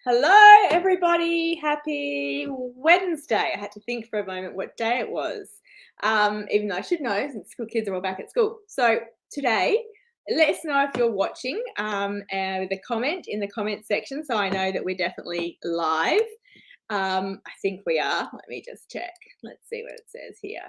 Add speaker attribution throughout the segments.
Speaker 1: Hello, everybody. Happy Wednesday. I had to think for a moment what day it was, even though I should know since school kids are all back at school. So today, let us know if you're watching with a comment in the comment section so I know that we're definitely live. I think we are. Let me just check. Let's see what it says here.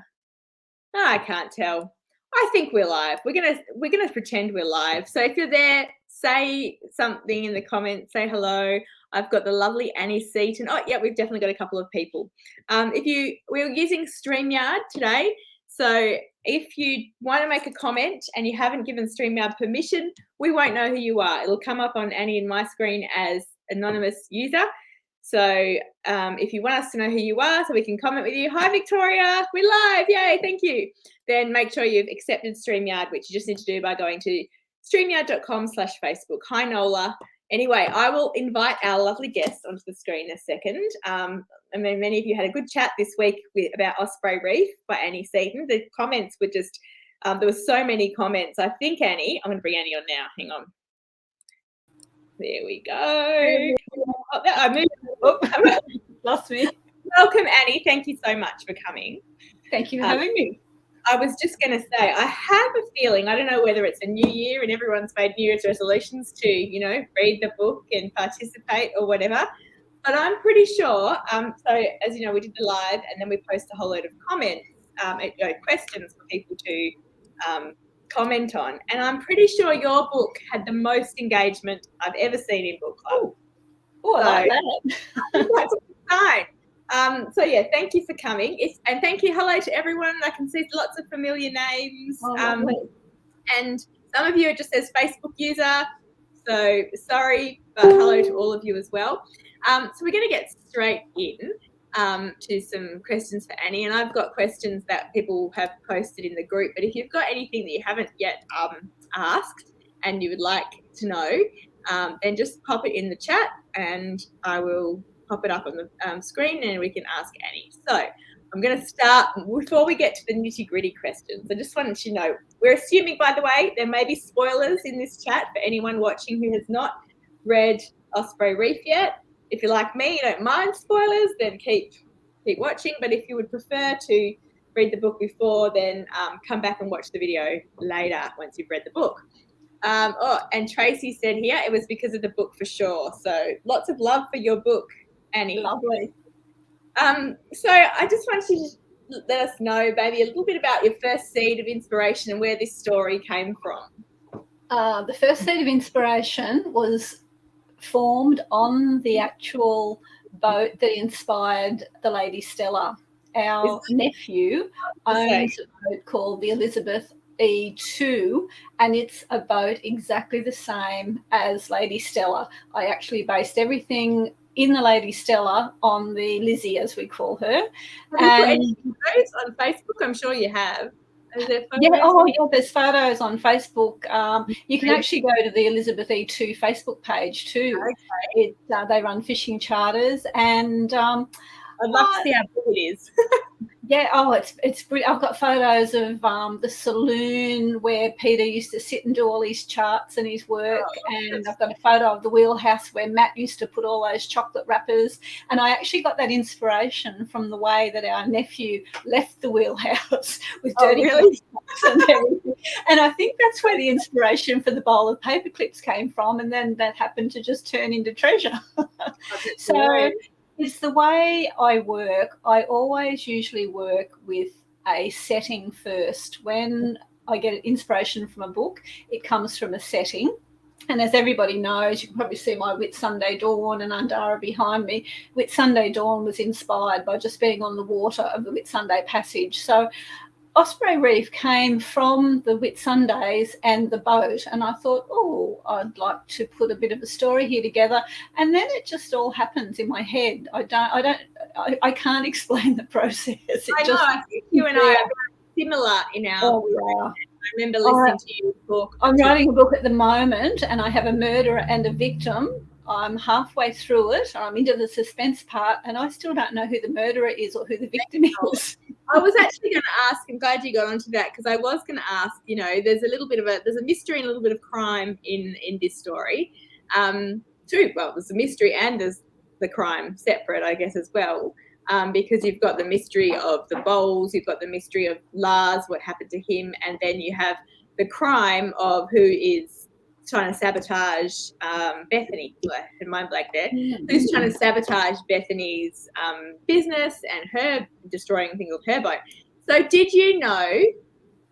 Speaker 1: Oh, I can't tell. I think we're live. We're gonna pretend we're live. So if you're there, say something in the comments. Say hello. I've got the lovely Annie Seaton. Oh, yeah, we've definitely got a couple of people. We're using StreamYard today. So if you want to make a comment and you haven't given StreamYard permission, we won't know who you are. It'll come up on Annie and my screen as anonymous user. So if you want us to know who you are so we can comment with you, hi Victoria, we're live, yay, thank you. Then make sure you've accepted StreamYard, which you just need to do by going to streamyard.com/Facebook. Hi Nola. Anyway, I will invite our lovely guest onto the screen in a second. I mean, many of you had a good chat this week about Osprey Reef by Annie Seaton. The comments were just, there were so many comments. I think Annie, I'm going to bring Annie on now, hang on. There we go. Oh, I moved. Oh,
Speaker 2: Lost me.
Speaker 1: Welcome, Annie. Thank you so much for coming.
Speaker 2: Thank you for having me.
Speaker 1: I was just going to say, I have a feeling, I don't know whether it's a new year and everyone's made New Year's resolutions to, read the book and participate or whatever, but I'm pretty sure, so as you know, we did the live and then we post a whole load of comments, questions for people to comment on, and I'm pretty sure your book had the most engagement I've ever seen in book club.
Speaker 2: Oh, I like that.
Speaker 1: That's a good sign. So yeah, thank you for coming. And thank you. Hello to everyone. I can see lots of familiar names. And some of you it just says Facebook user. So sorry, but hello to all of you as well. So we're going to get straight in to some questions for Annie. And I've got questions that people have posted in the group. But if you've got anything that you haven't yet asked and you would like to know, then just pop it in the chat and I will pop it up on the screen and we can ask Annie. So I'm going to start, before we get to the nitty-gritty questions, I just wanted to know, we're assuming, by the way, there may be spoilers in this chat for anyone watching who has not read Osprey Reef yet. If you're like me, you don't mind spoilers, then keep watching. But if you would prefer to read the book before, then come back and watch the video later once you've read the book. And Tracy said here, it was because of the book for sure. So lots of love for your book, Annie.
Speaker 2: Lovely.
Speaker 1: So I just want you to let us know maybe a little bit about your first seed of inspiration and where this story came from.
Speaker 2: The first seed of inspiration was formed on the actual boat that inspired the Lady Stella. Our nephew owns a boat called the Elizabeth E2, and it's a boat exactly the same as Lady Stella. I actually based everything in the Lady Stella on the Lizzie, as we call her.
Speaker 1: Have you put any photos on Facebook? I'm sure you have.
Speaker 2: There's photos on Facebook. You can actually go to the Elizabeth E2 Facebook page too.
Speaker 1: Okay.
Speaker 2: They run fishing charters, and
Speaker 1: I'd love to see how big it is.
Speaker 2: Yeah, it's brilliant. I've got photos of the saloon where Peter used to sit and do all his charts and his work, and I've got a photo of the wheelhouse where Matt used to put all those chocolate wrappers, and I actually got that inspiration from the way that our nephew left the wheelhouse with dirty
Speaker 1: really?
Speaker 2: and everything. And I think that's where the inspiration for the bowl of paper clips came from, and then that happened to just turn into treasure. So it's the way I work. I always usually work with a setting first. When I get inspiration from a book, it comes from a setting. And as everybody knows, you can probably see my Whitsunday Dawn and Undara behind me. Whitsunday Dawn was inspired by just being on the water of the Whitsunday Passage. So Osprey Reef came from the Whitsundays and the boat, and I thought, I'd like to put a bit of a story here together, and then it just all happens in my head. I can't explain the process.
Speaker 1: I think you and I are similar in our. I remember listening to you talk.
Speaker 2: I'm writing a book at the moment, and I have a murderer and a victim. I'm halfway through it. I'm into the suspense part, and I still don't know who the murderer is or who the victim is.
Speaker 1: I was actually going to ask, I'm glad you got onto that, because I was going to ask, there's a mystery and a little bit of crime in this story. There's a mystery and there's the crime separate, I guess, as well. Because you've got the mystery of the bowls, you've got the mystery of Lars, what happened to him, and then you have the crime of who is trying to sabotage Bethany. I had mind blank there. Who's trying to sabotage Bethany's business and her destroying things with her boat. So did you know?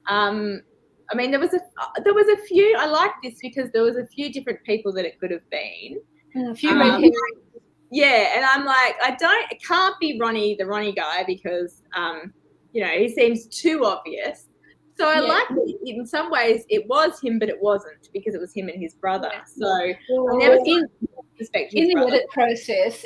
Speaker 1: I mean, there was a few. I like this because there was a few different people that it could have been.
Speaker 2: A few red herrings.
Speaker 1: Yeah, and I'm like, it can't be Ronnie, the Ronnie guy, because he seems too obvious. So I like that in some ways it was him, but it wasn't, because it was him and his brother. So I never suspected his brother.
Speaker 2: In the edit process,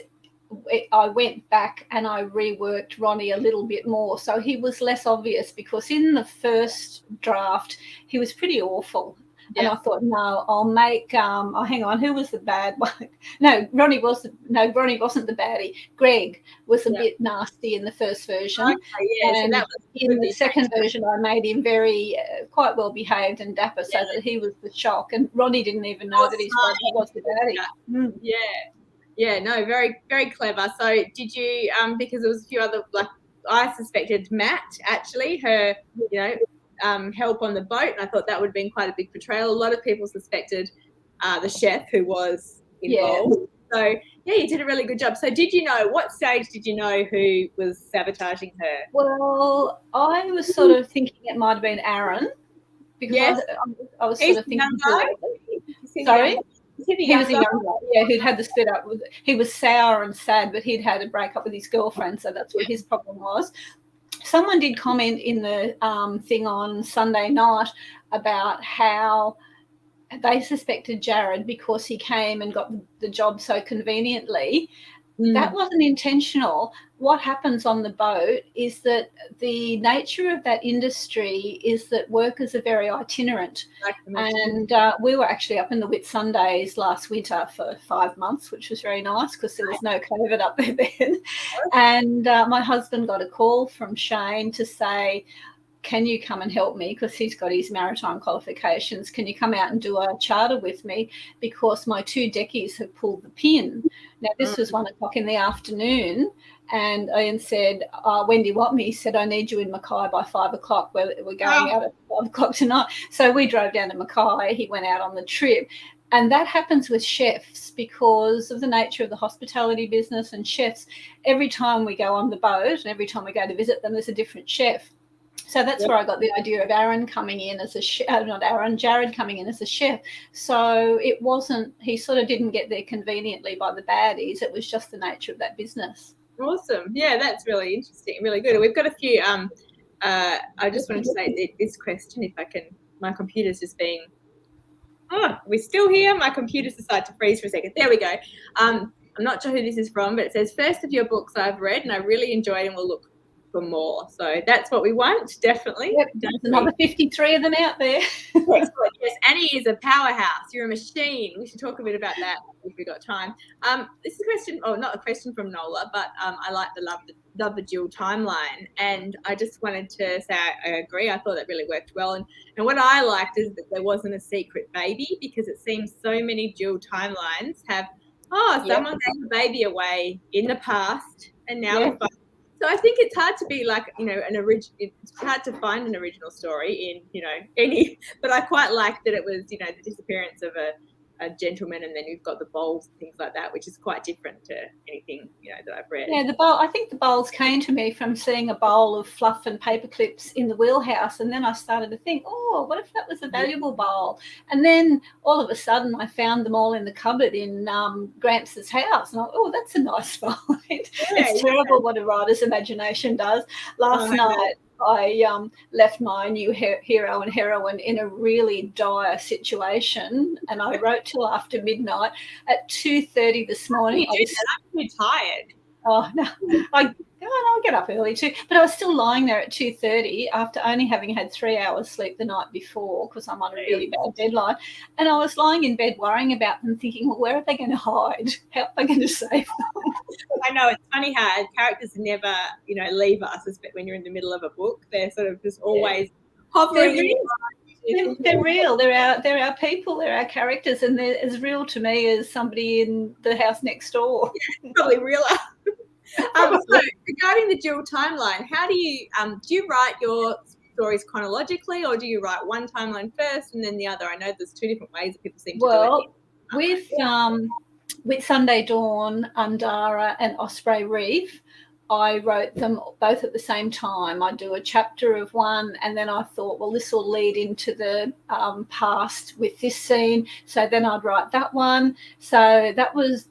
Speaker 2: I went back and I reworked Ronnie a little bit more, so he was less obvious, because in the first draft he was pretty awful. And I thought, no, I'll make. Oh, hang on, who was the bad one? No, Ronnie wasn't the baddie. Greg was a bit nasty in the first version.
Speaker 1: Okay,
Speaker 2: and so that was in the second version, I made him very quite well behaved and dapper, so that he was the shock. And Ronnie didn't even know that his brother was the baddie.
Speaker 1: Yeah, no, very, very clever. So did you? Because there was a few other, like, I suspected Matt, actually, her, help on the boat, and I thought that would have been quite a big portrayal. A lot of people suspected the chef who was involved. So you did a really good job. So what stage did you know who was sabotaging her?
Speaker 2: Well, I was sort of thinking it might have been Aaron, because I was sort of thinking. Sorry? He was a young guy, who'd had the split up. He was sour and sad, but he'd had a breakup with his girlfriend, so that's what his problem was. Someone did comment in the thing on Sunday night about how they suspected Jared because he came and got the job so conveniently. That wasn't intentional. What happens on the boat is that the nature of that industry is that workers are very itinerant. And we were actually up in the Whitsundays last winter for 5 months, which was very nice because there was no COVID up there then. And my husband got a call from Shane to say, can you come and help me, because he's got his maritime qualifications. Can you come out and do a charter with me, because my 2 deckies have pulled the pin. Now, this was 1 o'clock in the afternoon, and Ian said, when do you want me? He said, I need you in Mackay by 5 o'clock. We're going out at 5 o'clock tonight. So we drove down to Mackay. He went out on the trip. And that happens with chefs because of the nature of the hospitality business and chefs. Every time we go on the boat and every time we go to visit them, there's a different chef. So that's where I got the idea of Aaron coming in as a chef, Jared coming in as a chef. So it wasn't, he sort of didn't get there conveniently by the baddies. It was just the nature of that business.
Speaker 1: Awesome. Yeah, that's really interesting. Really good. We've got a few, I just wanted to say this question, if I can, my computer's just being, we're still here. My computer's decided to freeze for a second. There we go. I'm not sure who this is from, but it says, first of your books I've read and I really enjoyed and will look for more. So that's what we want, definitely.
Speaker 2: Yep, there's another 53 of them out there.
Speaker 1: Excellent. Yes, Annie is a powerhouse. You're a machine. We should talk a bit about that if we've got time. This is a question, not a question from Nola, but I like the love the dual timeline, and I just wanted to say I agree. I thought that really worked well, and what I liked is that there wasn't a secret baby, because it seems so many dual timelines have someone gave a baby away in the past, and now we're finding. So I think it's hard to be like, it's hard to find an original story in, any, but I quite like that it was, the disappearance of a gentleman, and then you've got the bowls and things like that, which is quite different to anything, that I've read.
Speaker 2: Yeah, the bowl, I think the bowls came to me from seeing a bowl of fluff and paper clips in the wheelhouse, and then I started to think, what if that was a valuable bowl? And then all of a sudden I found them all in the cupboard in Gramps' house, and I thought, that's a nice find. It's terrible what a writer's imagination does. Last night I left my new hero and heroine in a really dire situation, and I wrote till after midnight. At 2:30 this morning,
Speaker 1: I'm too tired.
Speaker 2: Oh no, I'll get up early too. But I was still lying there at 2:30 after only having had 3 hours sleep the night before, because I'm on a really bad deadline. And I was lying in bed worrying about them, thinking, well, where are they going to hide? How are they going to save them?
Speaker 1: I know, it's funny how characters never, leave us when you're in the middle of a book. They're sort of just always hovering.
Speaker 2: They're real. They're our people. They're our characters, and they're as real to me as somebody in the house next door.
Speaker 1: Probably realer. So regarding the dual timeline, how do you write your stories chronologically, or do you write one timeline first and then the other? I know there's two different ways that people seem to do it.
Speaker 2: With Sunday Dawn, Undara, and Osprey Reef, I wrote them both at the same time. I do a chapter of one, and then I thought, well, this will lead into the past with this scene. So then I'd write that one. So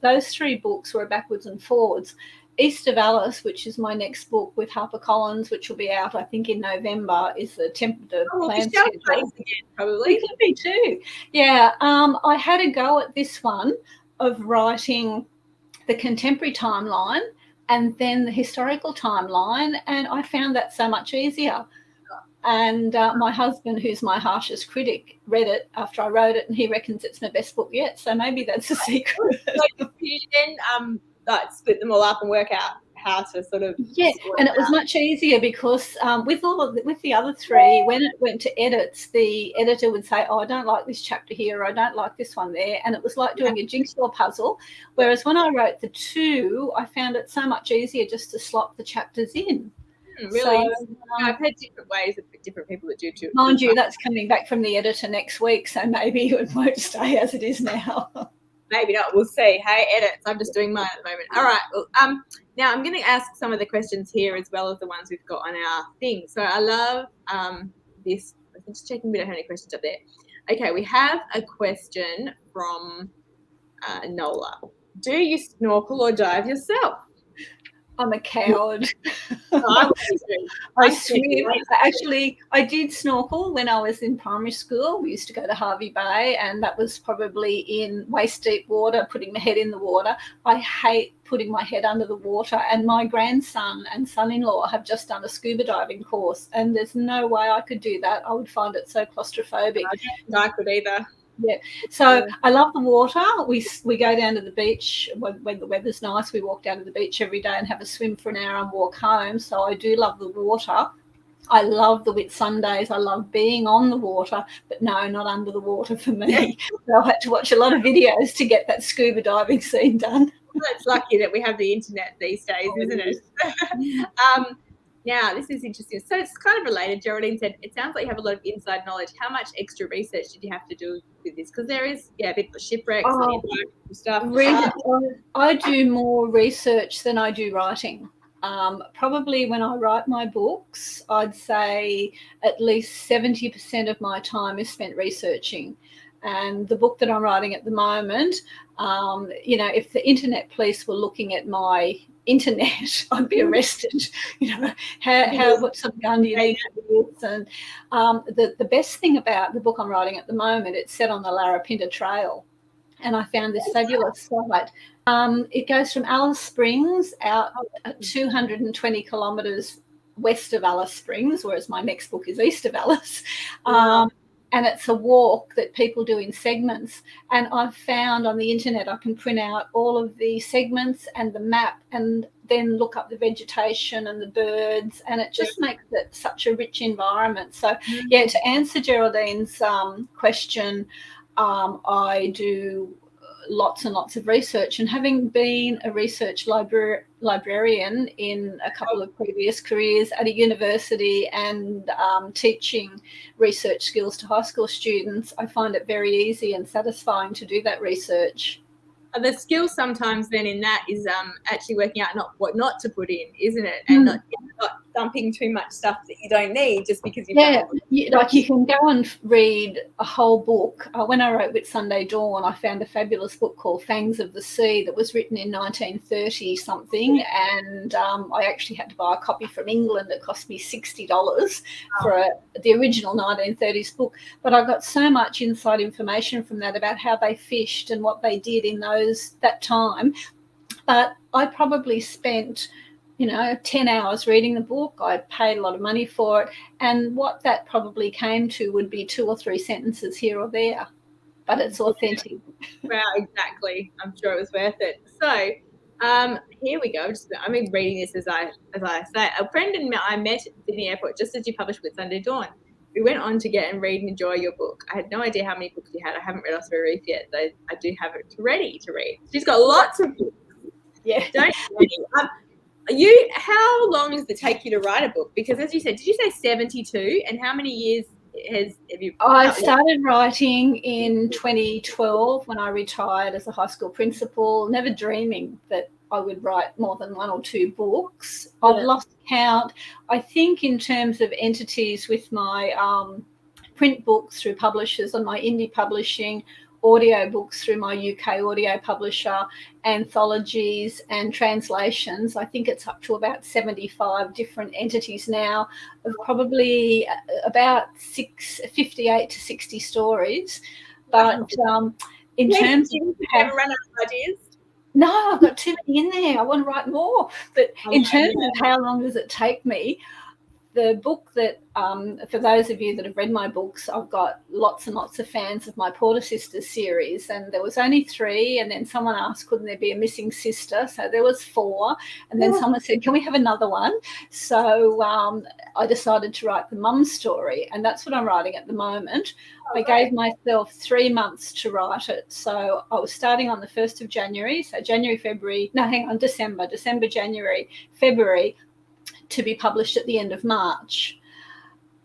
Speaker 2: those three books were backwards and forwards. East of Alice, which is my next book with HarperCollins, which will be out, I think, in November, is the plan schedule.
Speaker 1: Again, probably.
Speaker 2: It could be too. Yeah. I had a go at this one of writing the contemporary timeline and then the historical timeline, and I found that so much easier. And my husband, who's my harshest critic, read it after I wrote it, and he reckons it's my best book yet. So maybe that's a secret.
Speaker 1: So you then split them all up and work out how to sort of
Speaker 2: and it was much easier because with the other three, when it went to edits, the editor would say, oh, I don't like this chapter here, or I don't like this one there, and it was like doing a jigsaw puzzle. Whereas when I wrote the two, I found it so much easier just to slot the chapters in.
Speaker 1: Really? So, I've had different ways of different people that do too.
Speaker 2: Mind you, that's coming back from the editor next week, so maybe it won't stay as it is now.
Speaker 1: Maybe not. We'll see. Hey, edits. I'm just doing mine at the moment. All right. Well, now I'm going to ask some of the questions here as well as the ones we've got on our thing. So I love this. I'm just checking we don't have any questions up there. Okay, we have a question from Nola. Do you snorkel or dive yourself?
Speaker 2: I'm a coward. I swim. Actually, I did snorkel when I was in primary school. We used to go to Harvey Bay, and that was probably in waist-deep water, putting my head in the water. I hate putting my head under the water, and my grandson and son-in-law have just done a scuba diving course, and there's no way I could do that. I would find it so claustrophobic.
Speaker 1: I don't think I could either.
Speaker 2: Yeah, so I love the water. We go down to the beach when the weather's nice. We walk down to the beach every day and have a swim for an hour and walk home. So I do love the water. I love the Whitsundays. I love being on the water, but no, not under the water for me. So I had to watch a lot of videos to get that scuba diving scene done.
Speaker 1: Well, it's lucky that we have the internet these days, isn't it? Now, this is interesting. So it's kind of related. Geraldine said, it sounds like you have a lot of inside knowledge. How much extra research did you have to do with this? Because there is, a bit of shipwrecks and stuff.
Speaker 2: I do more research than I do writing. Probably when I write my books, I'd say at least 70% of my time is spent researching. And the book that I'm writing at the moment, if the internet police were looking at my internet, I'd be arrested. What sort of gun do you need for this? And the best thing about the book I'm writing at the moment, it's set on the Larapinta Trail, and I found this fabulous site. It goes from Alice Springs out 220 kilometres west of Alice Springs, whereas my next book is east of Alice. And it's a walk that people do in segments. And I've found on the internet I can print out all of the segments and the map and then look up the vegetation and the birds, and it just makes it such a rich environment. So, to answer Geraldine's question, I do lots and lots of research, and having been a research librarian in a couple of previous careers at a university and teaching research skills to high school students, I find it very easy and satisfying to do that research.
Speaker 1: The skill sometimes then in that is actually working out what not to put in, isn't it? And not dumping too much stuff that you don't need just because
Speaker 2: you can go and read a whole book. When I wrote Whitsunday Dawn, I found a fabulous book called Fangs of the Sea that was written in 1930 something, and I actually had to buy a copy from England. It cost me $60 for the original 1930s book, but I got so much inside information from that about how they fished and what they did in that time. But I probably spent 10 hours reading the book. I paid a lot of money for it, and what that probably came to would be 2 or 3 sentences here or there, but it's authentic.
Speaker 1: Wow, exactly. I'm sure it was worth it. So here we go. I'm reading this as I say. A friend and I met at Sydney Airport just as you published Whitsunday Dawn. we went on to get and read and enjoy your book. I had no idea how many books you had. I haven't read Osprey Reef yet, though I do have it ready to read. She's got lots of books.
Speaker 2: Yeah.
Speaker 1: Don't how long does it take you to write a book? Because as you said, did you say 72? And how many years have you?
Speaker 2: I started writing in 2012 when I retired as a high school principal, never dreaming that I would write more than 1 or 2 books. Yeah. I've lost count. I think in terms of entities with my print books through publishers and my indie publishing, audio books through my UK audio publisher, anthologies and translations, I think it's up to about 75 different entities now, of probably about 58 to 60 stories. But in terms of...
Speaker 1: Have run out of ideas?
Speaker 2: No, I've got too many in there. I want to write more. But in terms of how long does it take me, the book that, for those of you that have read my books, I've got lots and lots of fans of my Porter Sisters series, and there was only 3, and then someone asked, couldn't there be a missing sister? So there was 4, and then someone said, can we have another one? So I decided to write the mum story, and that's what I'm writing at the moment. I gave myself 3 months to write it. So I was starting on the 1st of January, so December, January, February, to be published at the end of March.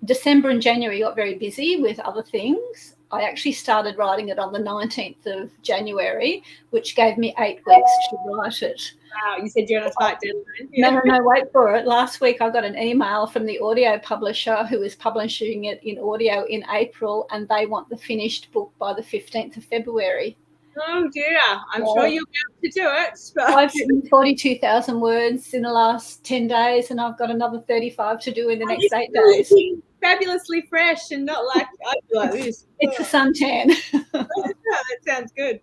Speaker 2: December and January got very busy with other things. I actually started writing it on the 19th of January, which gave me 8 weeks to write it.
Speaker 1: Wow, you said you're on a tight deadline. Yeah.
Speaker 2: No, wait for it. Last week I got an email from the audio publisher who is publishing it in audio in April, and they want the finished book by the 15th of February.
Speaker 1: Oh dear, I'm sure you'll be able to do it. But...
Speaker 2: I've written 42,000 words in the last 10 days, and I've got another 35 to do in the next 8 days.
Speaker 1: Fabulously fresh and not like I feel like this.
Speaker 2: It's a suntan.
Speaker 1: That sounds good.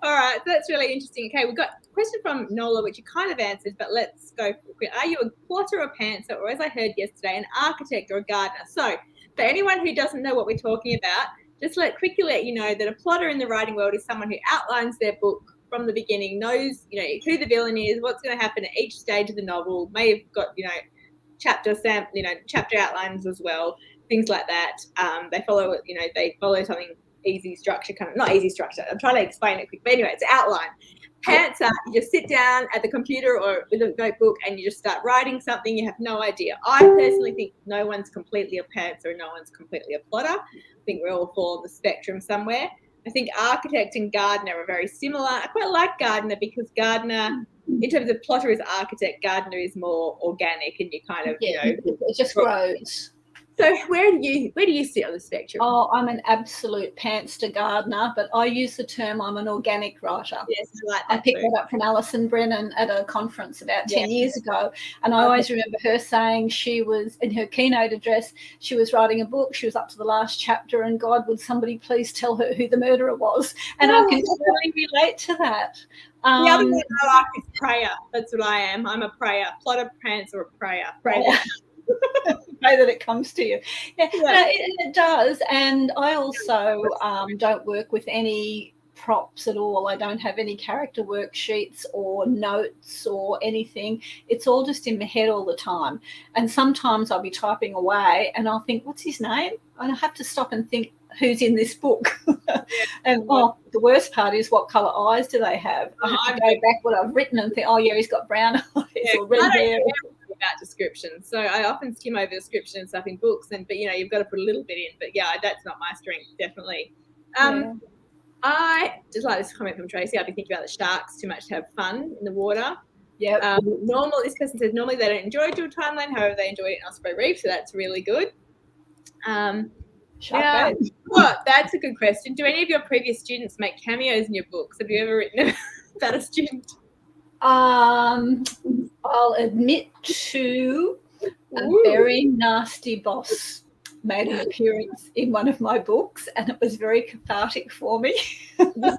Speaker 1: All right, that's really interesting. Okay, we've got a question from Nola, which you kind of answered, but let's go quick. Are you a plotter or pantser, or as I heard yesterday, an architect or a gardener? So for anyone who doesn't know what we're talking about, just quickly let you know that a plotter in the writing world is someone who outlines their book from the beginning, knows, who the villain is, what's going to happen at each stage of the novel, may have got, chapter outlines as well, things like that. They follow it, they follow something easy structure, kind of not easy structure. I'm trying to explain it quick, but anyway, it's an outline. Pantser, you just sit down at the computer or with a notebook and you just start writing something. You have no idea. I personally think no one's completely a pantser and no one's completely a plotter. I think we all fall on the spectrum somewhere. I think architect and gardener are very similar. I quite like gardener because gardener, in terms of plotter is architect, gardener is more organic and you kind of,
Speaker 2: it just grows.
Speaker 1: So where do you sit on the spectrum?
Speaker 2: Oh, I'm an absolute pantster gardener, but I use the term I'm an organic writer.
Speaker 1: Yes, I like that.
Speaker 2: I picked that up from Alison Brennan at a conference about 10 years ago. And I always remember her saying she was, in her keynote address, she was writing a book. She was up to the last chapter and God, would somebody please tell her who the murderer was? And I can totally relate to that.
Speaker 1: The other one I like is prayer. That's what I am. I'm a prayer. Plotter, pantser, or a prayer. Prayer.
Speaker 2: Pray that it comes to you. Yeah. It does. And I also don't work with any props at all. I don't have any character worksheets or notes or anything. It's all just in my head all the time. And sometimes I'll be typing away and I'll think, what's his name? And I have to stop and think, who's in this book? And the worst part is, what colour eyes do they have? I have to go back what I've written and think, he's got brown eyes or red hair.
Speaker 1: About descriptions, so I often skim over description and stuff in books, but you've got to put a little bit in. But that's not my strength, definitely. I just like this comment from Tracy. I've been thinking about the sharks too much to have fun in the water.
Speaker 2: Yeah.
Speaker 1: This person says normally they don't enjoy dual timeline, however they enjoy it in Osprey Reef, so that's really good. That's a good question. Do any of your previous students make cameos in your books? Have you ever written about a student?
Speaker 2: I'll admit to a very nasty boss made an appearance in one of my books, and it was very cathartic for me.
Speaker 1: To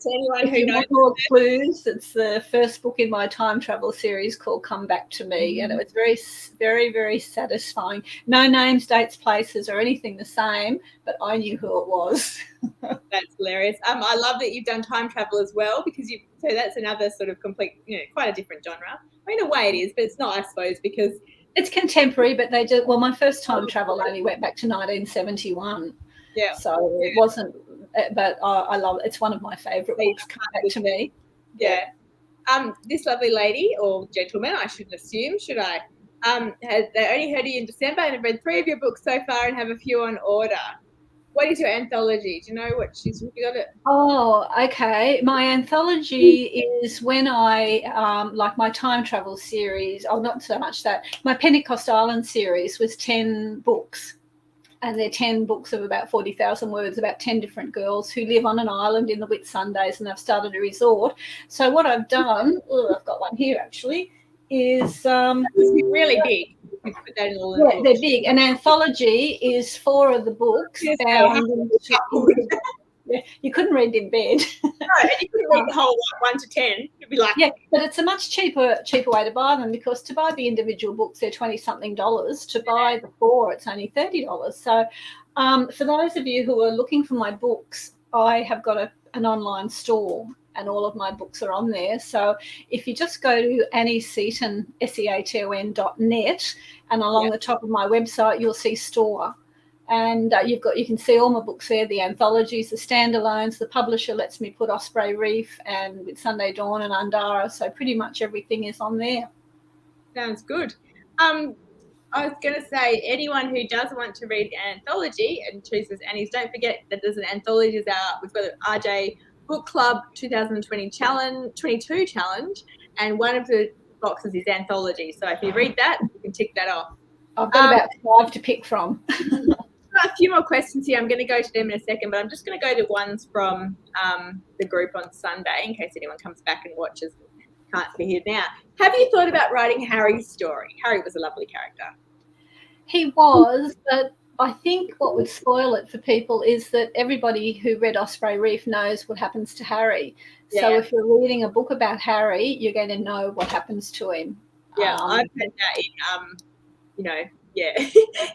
Speaker 1: anyone who knows
Speaker 2: more clues, it's the first book in my time travel series called Come Back to Me, and it was very, very, very satisfying. No names, dates, places, or anything the same, but I knew who it was.
Speaker 1: That's hilarious. I love that you've done time travel as well, because so that's another sort of complete, quite a different genre. In a way it is, but it's not, I suppose, because
Speaker 2: It's contemporary, but they do. Well, my first time travel only went back to 1971.
Speaker 1: Yeah.
Speaker 2: So it wasn't, but I love it. It's one of my favourite books. Come back to me.
Speaker 1: Yeah. This lovely lady or gentleman, I shouldn't assume, should I? They only heard you in December and have read 3 of your books so far and have a few on order. What is your anthology? Do you know what you got it?
Speaker 2: Oh, okay. My anthology is when I like my time travel series. Oh, not so much that. My Pentecost Island series was 10 books. And they're 10 books of about 40,000 words about 10 different girls who live on an island in the Whitsundays, and they've started a resort. So what I've done, I've got one here actually, is
Speaker 1: really big.
Speaker 2: Yeah, they're big. An anthology is 4 of the books bound into, yeah, you couldn't read in bed.
Speaker 1: No, and you couldn't read the whole 1 to 10. You'd be like,
Speaker 2: yeah, but it's a much cheaper way to buy them, because to buy the individual books, they're $20-something. To buy the 4, it's only $30. So for those of you who are looking for my books, I have got an online store, and all of my books are on there. So if you just go to Annie Seaton, SEATON.net, and along the top of my website, you'll see store. And you can see all my books there, the anthologies, the standalones. The publisher lets me put Osprey Reef and With Sunday Dawn and Undara, so pretty much everything is on there.
Speaker 1: Sounds good. I was going to say, anyone who does want to read the anthology and chooses Annie's, don't forget that there's an anthology out. We've got an RJ Book Club 2020 22 challenge, and one of the boxes is anthology. So if you read that, you can tick that off.
Speaker 2: I've got about 5 to pick from.
Speaker 1: Got a few more questions here. I'm going to go to them in a second, but I'm just going to go to ones from the group on Sunday in case anyone comes back and watches. Can't be here now. Have you thought about writing Harry's story? Harry was a lovely character.
Speaker 2: He was, but I think what would spoil it for people is that everybody who read Osprey Reef knows what happens to Harry. Yeah. So if you're reading a book about Harry, you're going to know what happens to him.
Speaker 1: Yeah, I've read that in,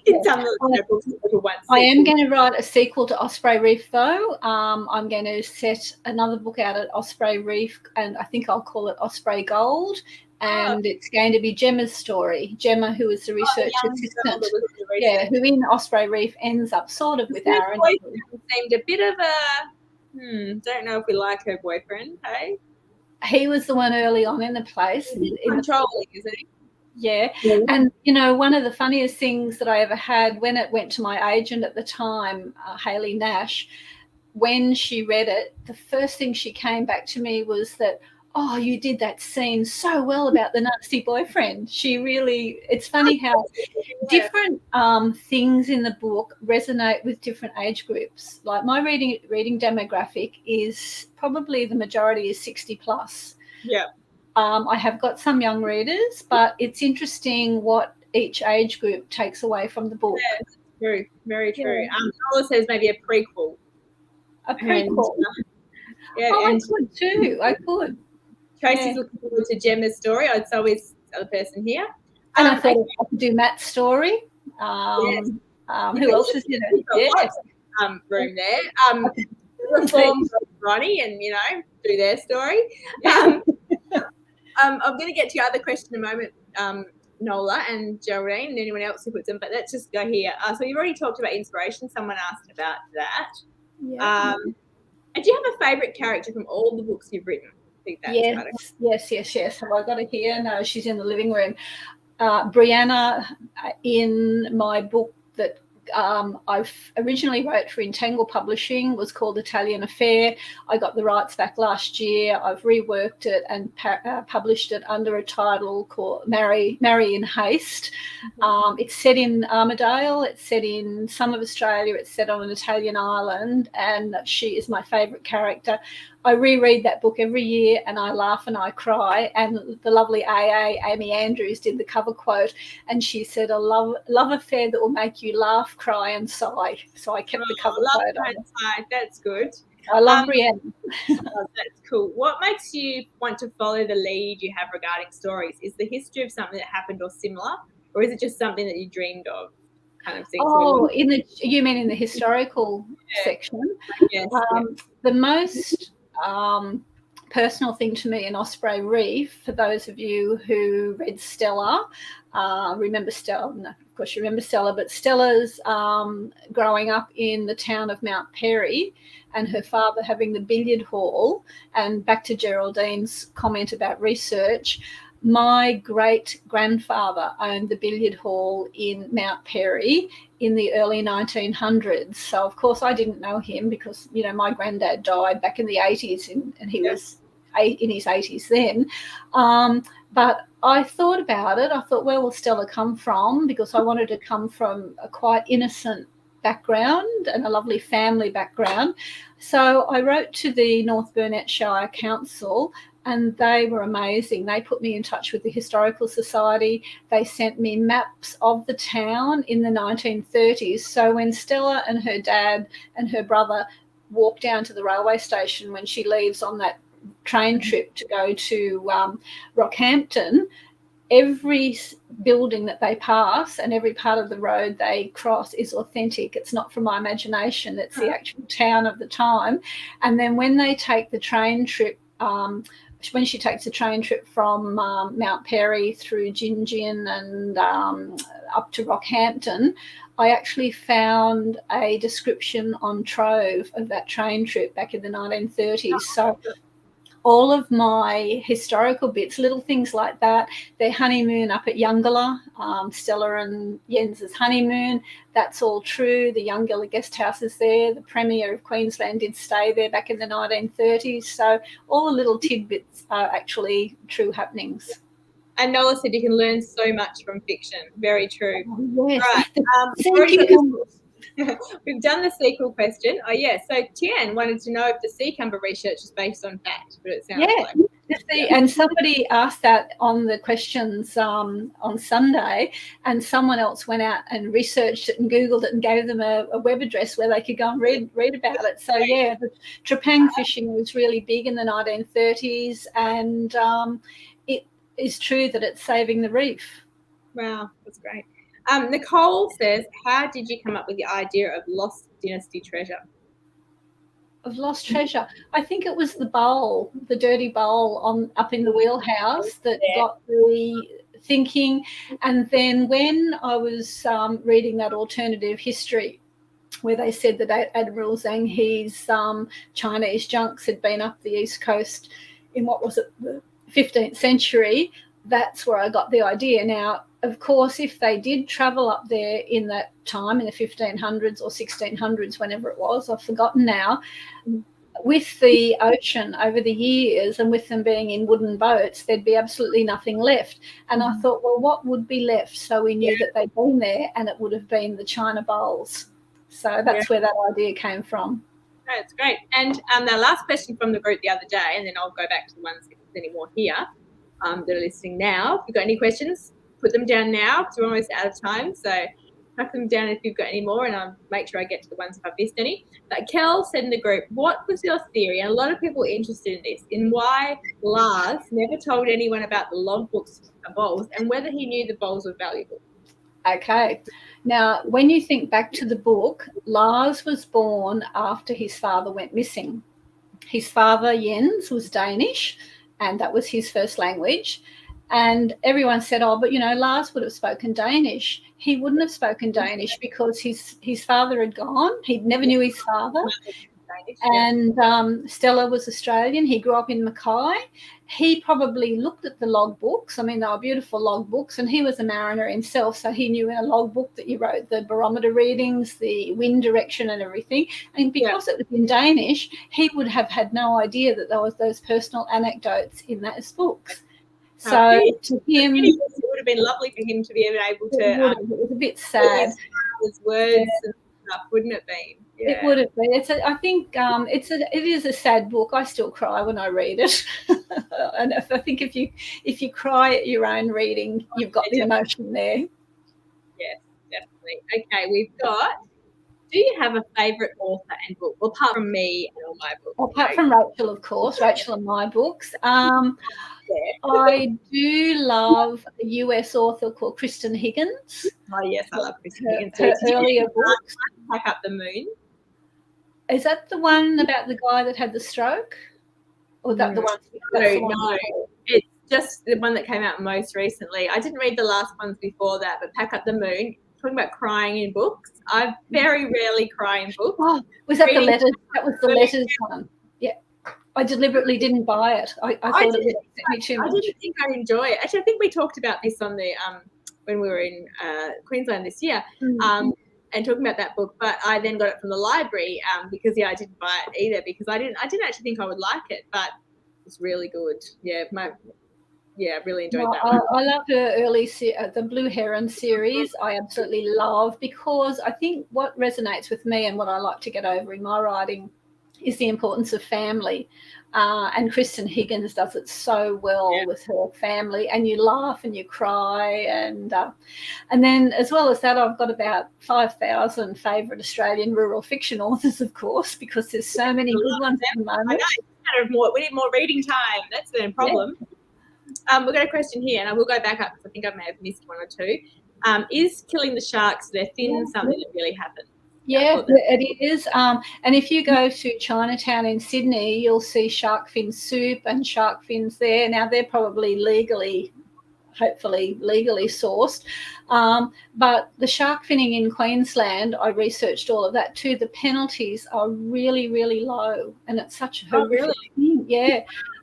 Speaker 1: in some of the books people once.
Speaker 2: I am going to write a sequel to Osprey Reef, though. I'm going to set another book out at Osprey Reef, and I think I'll call it Osprey Gold. And it's going to be Gemma's story. Gemma, who is the research assistant, who in Osprey Reef ends up sort of with Aaron.
Speaker 1: Seemed a bit of a, don't know if we like her boyfriend, hey?
Speaker 2: He was the one early on in the place.
Speaker 1: Controlling, isn't he?
Speaker 2: Yeah. And, one of the funniest things that I ever had when it went to my agent at the time, Hayley Nash, when she read it, the first thing she came back to me was that, oh, you did that scene so well about the nasty boyfriend. She really, it's funny how different things in the book resonate with different age groups. Like my reading demographic is probably the majority is 60 plus.
Speaker 1: Yeah.
Speaker 2: I have got some young readers, but it's interesting what each age group takes away from the book.
Speaker 1: Yeah, very, very true. Nola says maybe a prequel.
Speaker 2: A prequel.
Speaker 1: Yeah,
Speaker 2: I could too. I could.
Speaker 1: Tracy's looking forward to Gemma's story. It's always the other person here.
Speaker 2: And I thought I could do Matt's story. Who else is in it?
Speaker 1: Room there. Reform Ronnie and, do their story. I'm going to get to your other question in a moment, Nola and Geraldine and anyone else who puts them, but let's just go here. So you've already talked about inspiration. Someone asked about that. Yeah. And do you have a favourite character from all the books you've written? Yes.
Speaker 2: Have I got it here? No, she's in the living room. Brianna, in my book that I've originally wrote for Entangle Publishing, was called Italian Affair. I got the rights back last year. I've reworked it and published it under a title called Marry in Haste. It's set in Armidale. It's set in some of Australia. It's set on an Italian island, and she is my favourite character. I reread that book every year and I laugh and I cry. And the lovely Amy Andrews did the cover quote, and she said, a love affair that will make you laugh, cry and sigh. So I kept the cover quote on.
Speaker 1: That's good.
Speaker 2: I love Brianna.
Speaker 1: That's cool. What makes you want to follow the lead you have regarding stories? Is the history of something that happened or similar, or is it just something that you dreamed of? Kind of thing.
Speaker 2: Oh, you mean in the historical section?
Speaker 1: Yes.
Speaker 2: The most personal thing to me in Osprey Reef. For those of you who read Stella, remember Stella? No, of course you remember Stella, but Stella's growing up in the town of Mount Perry, and her father having the billiard hall. And back to Geraldine's comment about research, my great-grandfather owned the billiard hall in Mount Perry in the early 1900s. So, of course, I didn't know him because, you know, my granddad died back in the 80s and he was in his 80s then. But I thought about it. I thought, where will Stella come from? Because I wanted to come from a quite innocent background and a lovely family background. So I wrote to the North Burnett Shire Council, and they were amazing. They put me in touch with the Historical Society. They sent me maps of the town in the 1930s. So when Stella and her dad and her brother walk down to the railway station when she leaves on that train trip to go to Rockhampton, every building that they pass and every part of the road they cross is authentic. It's not from my imagination. It's the actual town of the time. And then when they take the train trip, when she takes a train trip from Mount Perry through Gingin and up to Rockhampton, I actually found a description on Trove of that train trip back in the 1930s. So all of my historical bits, little things like that, their honeymoon up at Yungala, Stella and Jens's honeymoon, that's all true. The Yungala guest house is there. The Premier of Queensland did stay there back in the 1930s. So all the little tidbits are actually true happenings.
Speaker 1: And Nola said you can learn so much from fiction. Very true.
Speaker 2: Yes.
Speaker 1: Right. We've done the sequel question. Oh, yeah. So Tian wanted to know if the Seacumber research is based on fact, but it sounds like.
Speaker 2: And somebody asked that on the questions on Sunday, and someone else went out and researched it and Googled it and gave them a web address where they could go and read about it. So, yeah, the trepang fishing was really big in the 1930s, and it is true that it's saving the reef.
Speaker 1: Wow, that's great. Nicole says, how did you come up with the idea of lost dynasty treasure?
Speaker 2: Of lost treasure. I think it was the bowl, the dirty bowl up in the wheelhouse that got the thinking. And then when I was reading that alternative history where they said that Admiral Zhang He's Chinese junks had been up the east coast in what was it, the 15th century, that's where I got the idea. Now, of course, if they did travel up there in that time, in the 1500s or 1600s, whenever it was, I've forgotten now, with the ocean over the years and with them being in wooden boats, there'd be absolutely nothing left. And I thought, well, what would be left? So we knew that they'd been there, and it would have been the China bowls. So that's where that idea came from.
Speaker 1: That's great. And the last question from the group the other day, and then I'll go back to the ones if there's any more here that are listening now. If you've got any questions, put them down now because we're almost out of time. So tuck them down if you've got any more, and I'll make sure I get to the ones if I've missed any. But Kel said in the group, what was your theory? And a lot of people are interested in this, in why Lars never told anyone about the logbooks of bowls and whether he knew the bowls were valuable.
Speaker 2: Okay. Now, when you think back to the book, Lars was born after his father went missing. His father, Jens, was Danish, and that was his first language. And everyone said, oh, but, you know, Lars would have spoken Danish. He wouldn't have spoken Danish because his father had gone. He never knew his father. And Stella was Australian. He grew up in Mackay. He probably looked at the logbooks. I mean, they were beautiful logbooks, and he was a mariner himself, so he knew in a logbook that you wrote the barometer readings, the wind direction and everything. And because it was in Danish, he would have had no idea that there was those personal anecdotes in those books. So to him,
Speaker 1: it would have been lovely for him to be able to.
Speaker 2: It was a bit sad.
Speaker 1: His words and stuff, wouldn't it be? Yeah.
Speaker 2: It would have been. I think it is a sad book. I still cry when I read it, and I think if you cry at your own reading, you've got the emotion there.
Speaker 1: Yes, definitely. Okay, we've got. Do you have a favourite author and book? Well, apart from me and all my books.
Speaker 2: Apart from Rachel, of course, Rachel and my books. I do love a US author called Kristen Higgins.
Speaker 1: Oh, yes, I love Kristen Higgins.
Speaker 2: Her earlier books.
Speaker 1: Pack Up the Moon.
Speaker 2: Is that the one about the guy that had the stroke? Or that the ones?
Speaker 1: No, it's just the one that came out most recently. I didn't read the last ones before that, but Pack Up the Moon, talking about crying in books. I very rarely cry in books.
Speaker 2: Oh, was that the letters? That was the letters one. Yeah. I deliberately didn't buy it. I thought it would upset me too much.
Speaker 1: I didn't think I'd enjoy it. Actually, I think we talked about this on the when we were in Queensland this year, and talking about that book. But I then got it from the library because I didn't buy it either because I didn't actually think I would like it, but it's really good. Yeah, I really enjoyed that one.
Speaker 2: I love her early the Blue Heron series. I absolutely love because I think what resonates with me and what I like to get over in my writing is the importance of family. And Kristen Higgins does it so well with her family, and you laugh and you cry, and then as well as that, I've got about 5,000 favourite Australian rural fiction authors, of course, because there's so many good ones at the moment.
Speaker 1: I know. We need more reading time. That's the problem. Yeah. We've got a question here, and I will go back up because I think I may have missed one or two. Is killing the sharks, their fins, something that really happens?
Speaker 2: Yeah, it is. And if you go to Chinatown in Sydney, you'll see shark fin soup and shark fins there. Now, they're probably hopefully legally sourced. But the shark finning in Queensland, I researched all of that too. The penalties are really, really low, and it's such a horrific thing. Yeah.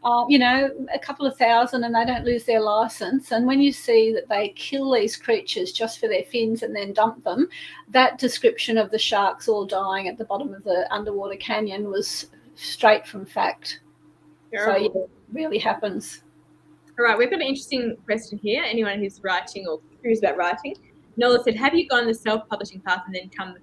Speaker 2: A couple of thousand and they don't lose their license. And when you see that they kill these creatures just for their fins and then dump them, that description of the sharks all dying at the bottom of the underwater canyon was straight from fact. Terrible. So it really happens.
Speaker 1: All right, we've got an interesting question here. Anyone who's writing or curious about writing, Nola said, have you gone the self-publishing path and then come the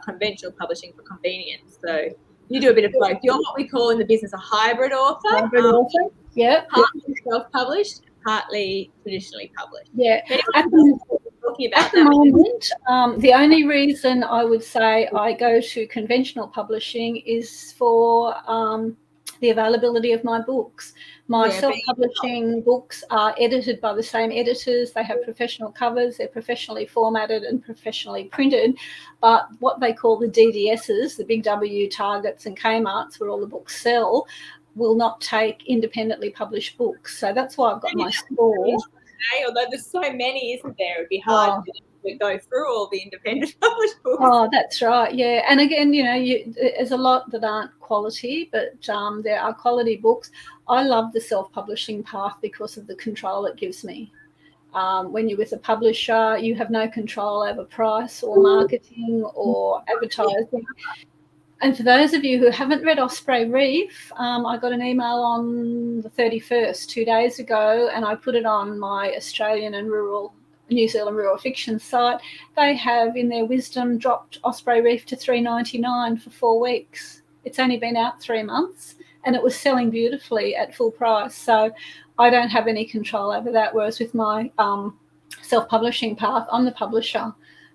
Speaker 1: conventional publishing for convenience? So you do a bit of both. You're what we call in the business a hybrid author.
Speaker 2: Author, yeah.
Speaker 1: Partly self-published, partly traditionally published.
Speaker 2: Yeah. At the moment, the only reason I would say I go to conventional publishing is for the availability of my books. My self-publishing books are edited by the same editors. They have professional covers. They're professionally formatted and professionally printed. But what they call the DDSs, the Big W, Targets and Kmarts, where all the books sell, will not take independently published books. So that's why I've got my store.
Speaker 1: Although there's so many, isn't there? It would be hard to go through all the independent published books.
Speaker 2: Oh, that's right, yeah. And again, there's a lot that aren't quality, but there are quality books. I love the self-publishing path because of the control it gives me. When you're with a publisher, you have no control over price or marketing or advertising. And for those of you who haven't read Osprey Reef, I got an email on the 31st, 2 days ago, and I put it on my Australian and New Zealand rural fiction site. They have, in their wisdom, dropped Osprey Reef to $3.99 for 4 weeks. It's only been out 3 months, and it was selling beautifully at full price. So I don't have any control over that, whereas with my self-publishing path, I'm the publisher.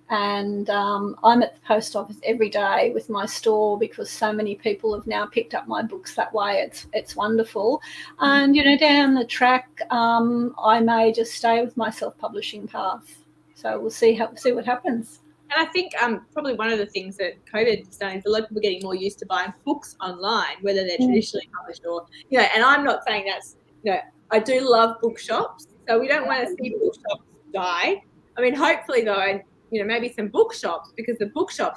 Speaker 2: And I'm at the post office every day with my store because so many people have now picked up my books that way. It's wonderful. And, down the track, I may just stay with my self-publishing path. So we'll see what happens.
Speaker 1: And I think probably one of the things that COVID has done is a lot of people are getting more used to buying books online, whether they're traditionally published or, and I'm not saying that's, I do love bookshops. So we don't want to see bookshops die. I mean, hopefully, though, maybe some bookshops, because the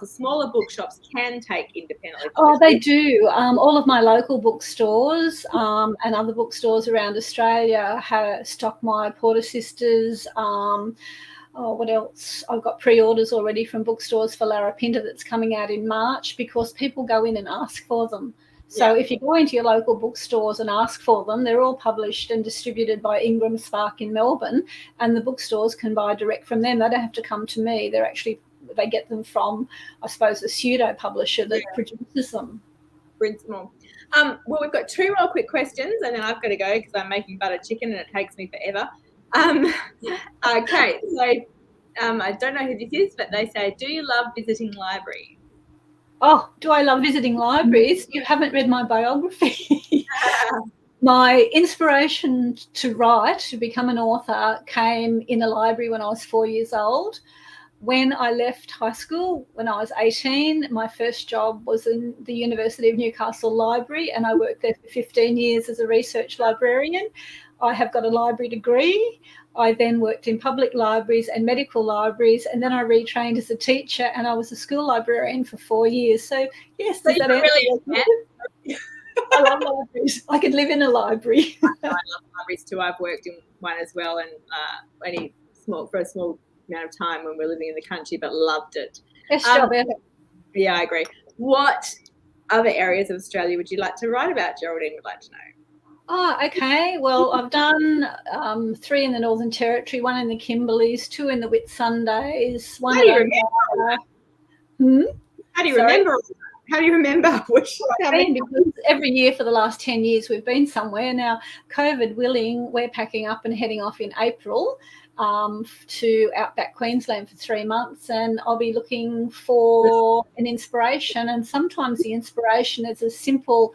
Speaker 1: smaller bookshops can take independently.
Speaker 2: Oh, they do. All of my local bookstores and other bookstores around Australia stock my Porter Sisters. What else? I've got pre-orders already from bookstores for Larapinta that's coming out in March because people go in and ask for them. So if you go into your local bookstores and ask for them, they're all published and distributed by Ingram Spark in Melbourne, and the bookstores can buy direct from them. They don't have to come to me. They get them from, I suppose, a pseudo publisher that produces them.
Speaker 1: Well, we've got 2 more quick questions, and then I've got to go because I'm making butter chicken and it takes me forever. Okay, so I don't know who this is, but they say, do you love visiting libraries?
Speaker 2: Oh, do I love visiting libraries? You haven't read my biography. My inspiration to become an author, came in a library when I was 4 years old. when I left high school, when I was 18, my first job was in the University of Newcastle Library, and I worked there for 15 years as a research librarian. I have got a library degree. I then worked in public libraries and medical libraries, and then I retrained as a teacher, and I was a school librarian for 4 years. So, yes, does that answer? I love libraries. I could live in a library.
Speaker 1: I love libraries too. I've worked in one as well, and only for a small amount of time when we were living in the country, but loved it.
Speaker 2: Best job ever.
Speaker 1: Yeah, I agree. What other areas of Australia would you like to write about, Geraldine would like to know?
Speaker 2: Oh, okay. Well, I've done 3 in the Northern Territory, 1 in the Kimberleys, 2 in the Whitsundays, 1
Speaker 1: How do you remember? How do you remember? How do you remember?
Speaker 2: Because every year for the last 10 years we've been somewhere. Now, COVID willing, we're packing up and heading off in April to outback Queensland for 3 months, and I'll be looking for an inspiration. And sometimes the inspiration is as simple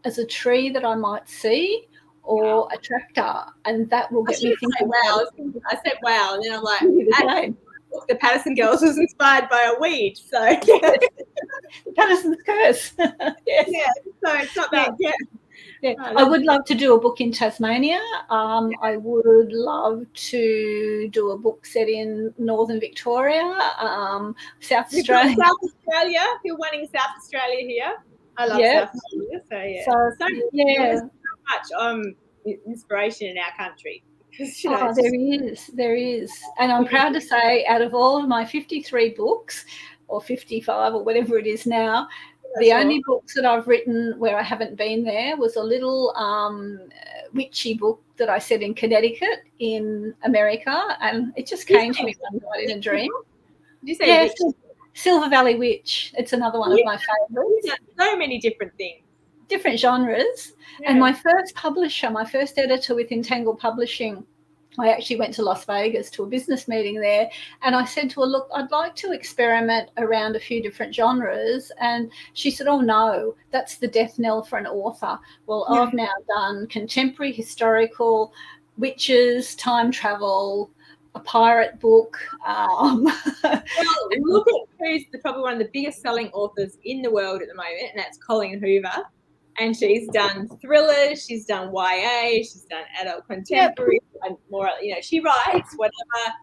Speaker 2: as a tree that I might see or a tractor, and that will get me thinking.
Speaker 1: Wow. I said wow, and then I'm like, the Patterson Girls was inspired by a weed. So
Speaker 2: the Patterson's curse. Yes.
Speaker 1: Yeah, so it's not bad. Yeah.
Speaker 2: Yeah. I would love to do a book in Tasmania. I would love to do a book set in Northern Victoria, South Australia.
Speaker 1: South Australia. You're wanting South Australia here. I love South Australia. So much inspiration in our country.
Speaker 2: There is. And I'm proud to say, out of all of my 53 books, or 55 or whatever it is now, the only books that I've written where I haven't been there was a little witchy book that I said in Connecticut in America, and it just came to me one night in a dream.
Speaker 1: Did you say witch?
Speaker 2: Silver Valley Witch. It's another one of my favourites.
Speaker 1: So many different things.
Speaker 2: Different genres. Yeah. And my first publisher, my first editor with Entangled Publishing, I actually went to Las Vegas to a business meeting there, and I said to her, look, I'd like to experiment around a few different genres. And she said, oh, no, that's the death knell for an author. Well, I've now done contemporary, historical, witches, time travel, a pirate book.
Speaker 1: Well, look at who's probably one of the biggest selling authors in the world at the moment, and that's Colleen Hoover. And she's done thrillers, she's done YA, she's done adult contemporary, and more. She writes whatever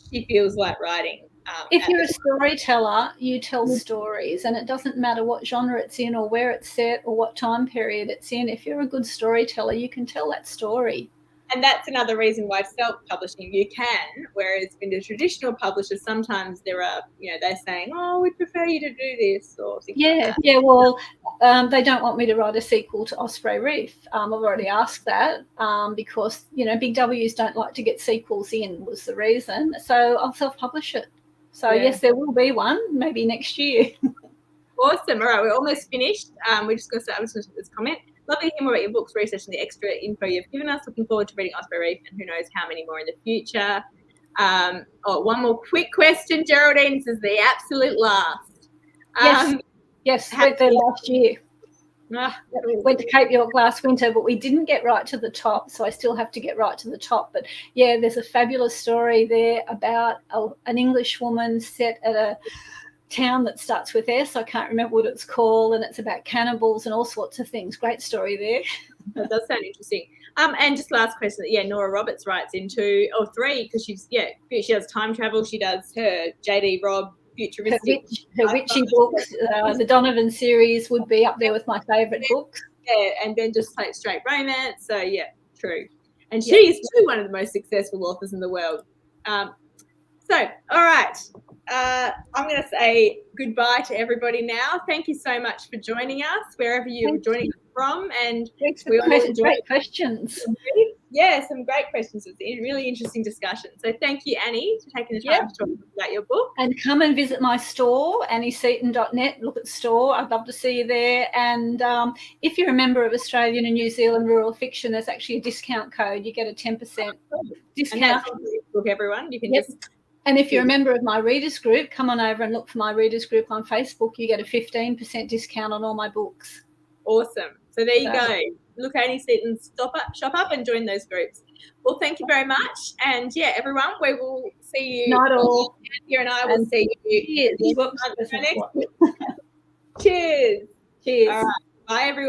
Speaker 1: she feels like writing.
Speaker 2: If you're a storyteller, you tell stories, and it doesn't matter what genre it's in or where it's set or what time period it's in. If you're a good storyteller, you can tell that story.
Speaker 1: And that's another reason why self-publishing you can, whereas in the traditional publishers, sometimes there are, they're saying, oh, we'd prefer you to do this or things like that.
Speaker 2: Yeah, well, they don't want me to write a sequel to Osprey Reef. I've already asked that because, big W's don't like to get sequels in was the reason. So I'll self-publish it. So, yes, there will be one, maybe next year.
Speaker 1: Awesome. All right, we're almost finished. We're just going to start with this comment. Lovely to hear more about your books, research, and the extra info you've given us. Looking forward to reading Osprey Reef and who knows how many more in the future. One more quick question, Geraldine. This is the absolute last.
Speaker 2: Yes, went there last year. Went to Cape York last winter, but we didn't get right to the top, so I still have to get right to the top. But, yeah, there's a fabulous story there about an English woman set at a town that starts with S. I can't remember what it's called, and it's about cannibals and all sorts of things. Great story there.
Speaker 1: That does sound interesting. And just last question, Nora Roberts writes in 2 or 3 because she does time travel. She does her J.D. Robb futuristic.
Speaker 2: Her witchy books. The Donovan series would be up there with my favourite books.
Speaker 1: Yeah, and then just like straight romance. So, yeah, true. And she's too one of the most successful authors in the world. So, all right, I'm going to say goodbye to everybody now. Thank you so much for joining us, wherever you're joining us from. And
Speaker 2: thanks for great questions.
Speaker 1: Yeah, some great questions. It was a really interesting discussion. So thank you, Annie, for taking the time to talk about your book.
Speaker 2: And come and visit my store, annieseaton.net. Look at store. I'd love to see you there. And if you're a member of Australian and New Zealand Rural Fiction, there's actually a discount code. You get a 10% discount.
Speaker 1: And that's on the book, everyone. You can just...
Speaker 2: And if you're a member of my readers group, come on over and look for my readers group on Facebook. You get a 15% discount on all my books.
Speaker 1: Awesome. So there you go. look at Annie Seaton, shop up and join those groups. Well, thank you very much. And yeah, everyone, we will see you.
Speaker 2: Not all.
Speaker 1: Annie and I will see you.
Speaker 2: Cheers. Whoops.
Speaker 1: Cheers.
Speaker 2: Cheers.
Speaker 1: All right. Bye, everyone.